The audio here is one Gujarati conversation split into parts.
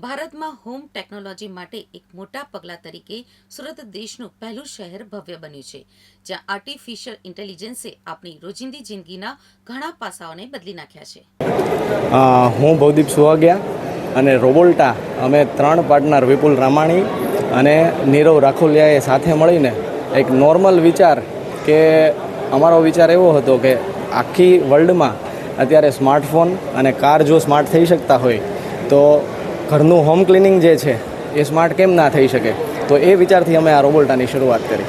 ભારતમાં હોમ ટેકનોલોજી માટે એક મોટા પગલા તરીકે સુરત દેશનું પહેલું શહેર ભવ્ય બન્યું છે, જ્યાં આર્ટિફિશિયલ ઇન્ટેલિજન્સે આપણી રોજિંદી જિંદગીના ઘણા પાસાઓને બદલી નાખ્યા છે. હું ભવદીપ સુવાગિયા અને રોબોલ્ટા અમે 3 પાર્ટનર વિપુલ રામાણી અને નીરવ રાખોલિયાએ સાથે મળીને એક નોર્મલ વિચાર કે અમારો વિચાર એવો હતો કે આખી વર્લ્ડમાં અત્યારે સ્માર્ટફોન અને કાર જો સ્માર્ટ થઈ શકતા હોય તો ઘરનું હોમ ક્લિનિંગ જે છે એ સ્માર્ટ કેમ ના થઈ શકે. તો એ વિચારથી અમે આ રોબોલ્ટાની શરૂઆત કરી.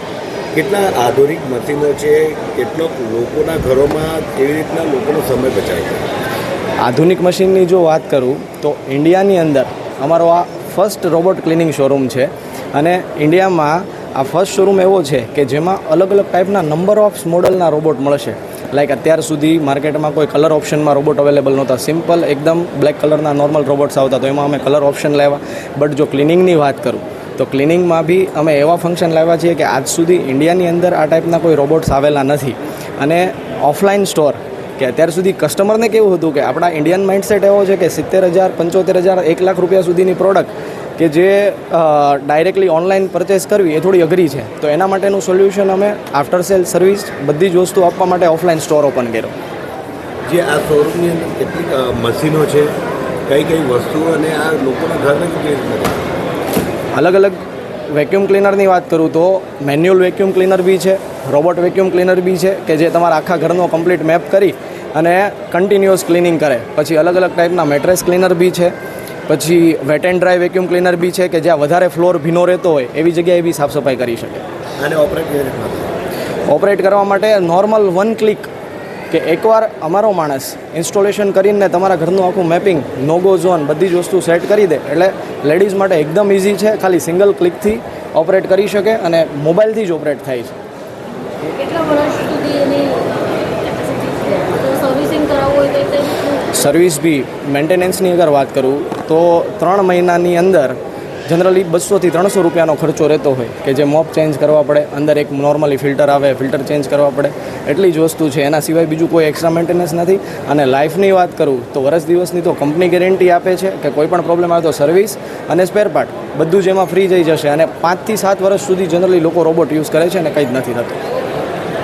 કેટલા આધુનિક મશીનો છે, કેટલો લોકોના ઘરોમાં કેવી રીતના લોકોનો સમય બચાવે છે. આધુનિક મશીનની જો વાત કરું તો ઇન્ડિયાની અંદર અમારો આ ફર્સ્ટ રોબોટ ક્લિનિંગ શોરૂમ છે અને ઇન્ડિયામાં આ ફર્સ્ટ શોરૂમ એવો છે કે જેમાં અલગ અલગ ટાઈપના નંબર ઓફ મોડલના રોબોટ મળશે. લાઈક અત્યાર સુધી માર્કેટમાં કોઈ કલર ઓપ્શનમાં રોબોટ અવેલેબલ નહોતા. સિમ્પલ એકદમ બ્લેક કલરના નોર્મલ રોબોટ્સ આવતા, તો એમાં અમે કલર ઓપ્શન લાવ્યા. બટ જો ક્લિનિંગની વાત કરું તો ક્લિનિંગમાં બી અમે એવા ફંક્શન લાવ્યા છીએ કે આજ સુધી ઇન્ડિયાની અંદર આ ટાઈપના કોઈ રોબોટ્સ આવેલા નથી. અને ઓફલાઈન સ્ટોર કે અત્યાર સુધી કસ્ટમરને કેવું હતું કે આપણા ઇન્ડિયન માઇન્ડસેટ એવો છે કે 70,000, 75,000, 1 લાખ રૂપિયા સુધીની પ્રોડક્ટ કે જે ડાયરેક્ટલી ઓનલાઈન પરચેસ કરવી એ થોડી અઘરી છે. તો એના માટેનું સોલ્યુશન અમે આફ્ટર સેલ સર્વિસ બધી જ વસ્તુ આપવા માટે ઓફલાઈન સ્ટોર ઓપન કર્યો. જે આ શોરૂમની અંદર કેટલીક મશીનો છે, કઈ કઈ વસ્તુઓ અને આ લોકોના ઘરને કેવી રીતે અલગ અલગ વેક્યુમ ક્લીનરની વાત કરું તો મેન્યુઅલ વેક્યુમ ક્લીનર બી છે, રોબોટ વેક્યુમ ક્લીનર બી છે કે જે તમારા આખા ઘરનો કમ્પ્લીટ મેપ કરી અને કન્ટિન્યુઅસ ક્લિનિંગ કરે. પછી અલગ અલગ ટાઈપના મેટ્રેસ ક્લીનર બી છે. પછી wet and dry vacuum cleaner બી છે કે જ્યાં વધારે ફ્લોર ભીનો રહેતો હોય એવી જગ્યાએ બી સાફ સફાઈ કરી શકે. અને ઓપરેટ કરવા માટે નોર્મલ 1 ક્લિક કે એકવાર અમારો માણસ ઇન્સ્ટોલેશન કરીને તમારા ઘરનું આખું મેપિંગ, નોગો ઝોન બધી જ વસ્તુ સેટ કરી દે એટલે લેડીઝ માટે એકદમ ઇઝી છે. ખાલી સિંગલ ક્લિકથી ઓપરેટ કરી શકે અને મોબાઈલથી જ ઓપરેટ થાય છે. કેટલા વર્ષ સુધી એની સર્વિસિંગ કરાવવું હોય તો સર્વિસ બી મેન્ટેનન્સની અગર વાત કરું તો 3 મહિનાની અંદર જનરલી 200 થી 300 રૂપિયાનો ખર્ચો રહેતો હોય કે જે મોપ ચેન્જ કરવા પડે, અંદર એક નોર્મલી ફિલ્ટર આવે, ફિલ્ટર ચેન્જ કરવા પડે, એટલી જ વસ્તુ છે. એના સિવાય બીજું કોઈ એક્સ્ટ્રા મેન્ટેનન્સ નથી. અને લાઈફની વાત કરું તો વર્ષ દિવસની તો કંપની ગેરંટી આપે છે કે કોઈ પણ પ્રોબ્લેમ આવે તો સર્વિસ અને સ્પેર પાર્ટ બધું જ એમાં ફ્રી જઈ જશે. અને 5 થી 7 વર્ષ સુધી જનરલી લોકો રોબોટ યુઝ કરે છે અને કંઈ જ નથી થતું.